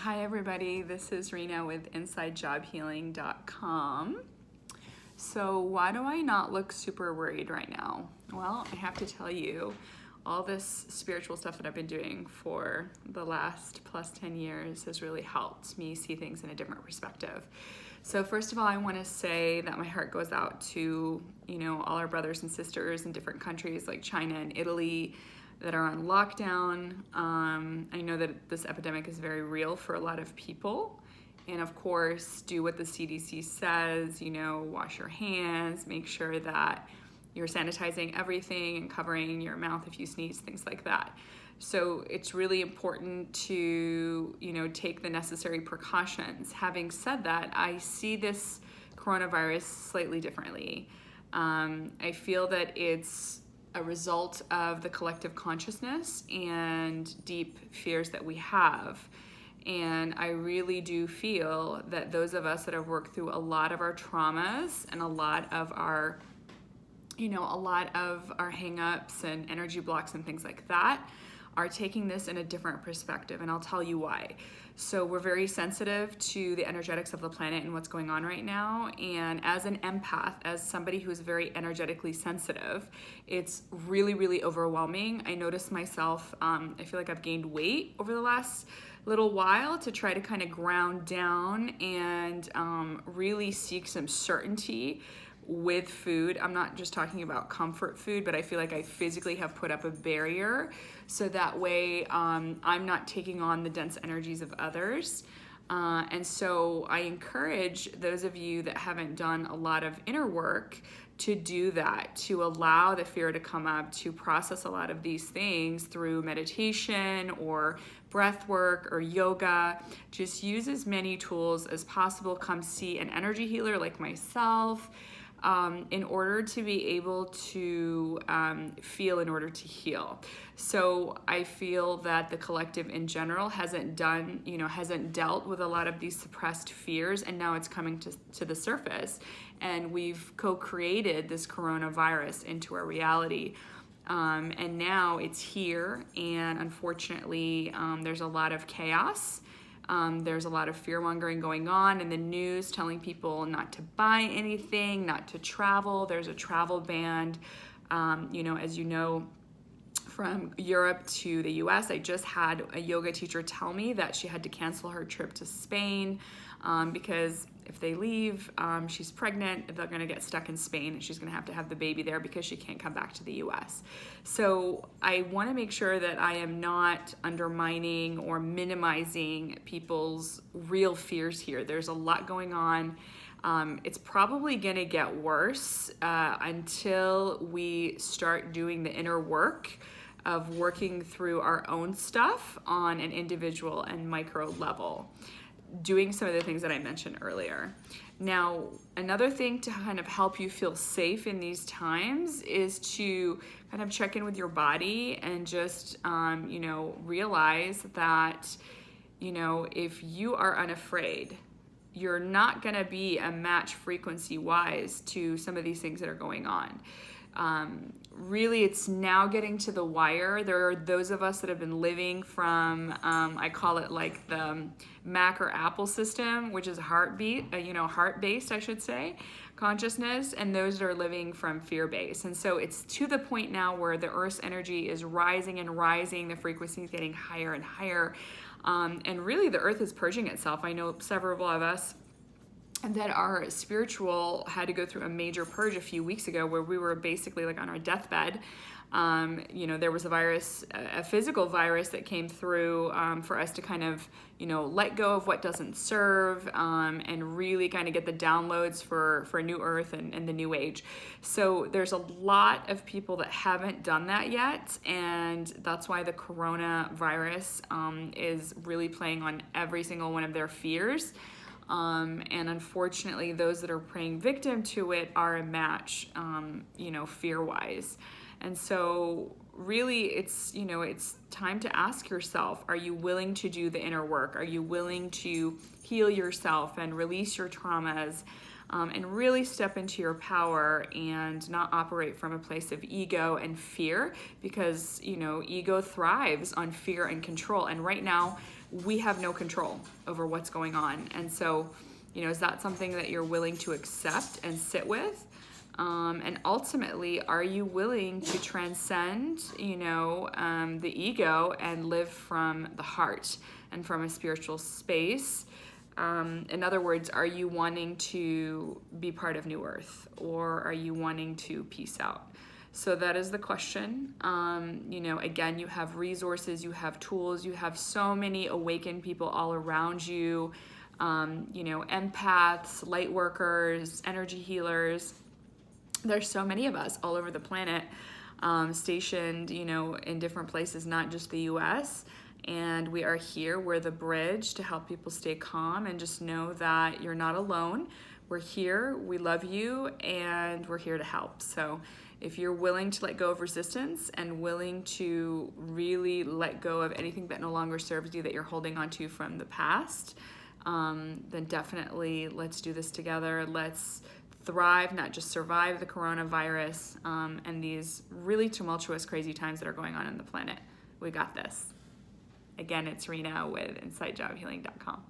Hi everybody, this is Rena with InsideJobHealing.com. So why do I not look super worried right now? Well, I have to tell you, all this spiritual stuff that I've been doing for the last plus 10 years has really helped me see things in a different perspective. So first of all, I want to say that my heart goes out to, all our brothers and sisters in different countries like China and Italy that are on lockdown. I know that this epidemic is very real for a lot of people. And of course, do what the CDC says, wash your hands, make sure that you're sanitizing everything and covering your mouth if you sneeze, things like that. So it's really important to, take the necessary precautions. Having said that, I see this coronavirus slightly differently. I feel that it's a result of the collective consciousness and deep fears that we have. And I really do feel that those of us that have worked through a lot of our traumas and a lot of our hang-ups and energy blocks and things like that are taking this in a different perspective, and I'll tell you why. So we're very sensitive to the energetics of the planet and what's going on right now, and as an empath, as somebody who's very energetically sensitive, it's really, really overwhelming. I notice myself, I feel like I've gained weight over the last little while to try to kind of ground down and really seek some certainty with food. I'm not just talking about comfort food, but I feel like I physically have put up a barrier so that way I'm not taking on the dense energies of others. And so I encourage those of you that haven't done a lot of inner work to do that, to allow the fear to come up, to process a lot of these things through meditation or breath work or yoga. Just use as many tools as possible. Come see an energy healer like myself. In order to be able to feel in order to heal. So I feel that the collective in general hasn't dealt with a lot of these suppressed fears, and now it's coming to the surface. And we've co-created this coronavirus into our reality. And now it's here, and unfortunately, there's a lot of chaos. There's a lot of fear-mongering going on in the news, telling people not to buy anything, not to travel. There's a travel ban, as you know, from Europe to the US. I just had a yoga teacher tell me that she had to cancel her trip to Spain because if they leave, she's pregnant, they're gonna get stuck in Spain and she's gonna have to have the baby there because she can't come back to the US. So I wanna make sure that I am not undermining or minimizing people's real fears here. There's a lot going on. It's probably gonna get worse until we start doing the inner work of working through our own stuff on an individual and micro level, doing some of the things that I mentioned earlier. Now, another thing to kind of help you feel safe in these times is to kind of check in with your body and just, realize that, if you are unafraid, you're not gonna be a match frequency-wise to some of these things that are going on. Really, it's now getting to the wire. There are those of us that have been living from, I call it like the Mac or Apple system, which is heart-based, I should say, consciousness, and those that are living from fear-based. And so it's to the point now where the Earth's energy is rising and rising, the frequency is getting higher and higher, and really the Earth is purging itself. I know several of us that our spiritual had to go through a major purge a few weeks ago where we were basically like on our deathbed. There was a physical virus that came through for us to kind of, let go of what doesn't serve and really kind of get the downloads for a new earth and the new age. So there's a lot of people that haven't done that yet, and that's why the coronavirus is really playing on every single one of their fears. And unfortunately, those that are praying victim to it are a match, fear-wise. And so really it's time to ask yourself, are you willing to do the inner work? Are you willing to heal yourself and release your traumas and really step into your power and not operate from a place of ego and fear? Because, ego thrives on fear and control. And right now, we have no control over what's going on. And so, is that something that you're willing to accept and sit with? And ultimately, are you willing to transcend, the ego and live from the heart and from a spiritual space? In other words, are you wanting to be part of New Earth, or are you wanting to peace out? So that is the question. Again, you have resources, you have tools, you have so many awakened people all around you, empaths, light workers, energy healers. There's so many of us all over the planet, stationed, in different places, not just the US. And we are here. We're the bridge to help people stay calm and just know that you're not alone. We're here, we love you, and we're here to help. So if you're willing to let go of resistance and willing to really let go of anything that no longer serves you, that you're holding on to from the past, then definitely let's do this together. Let's thrive, not just survive the coronavirus and these really tumultuous, crazy times that are going on the planet. We got this. Again, it's Rena with InsightJobHealing.com.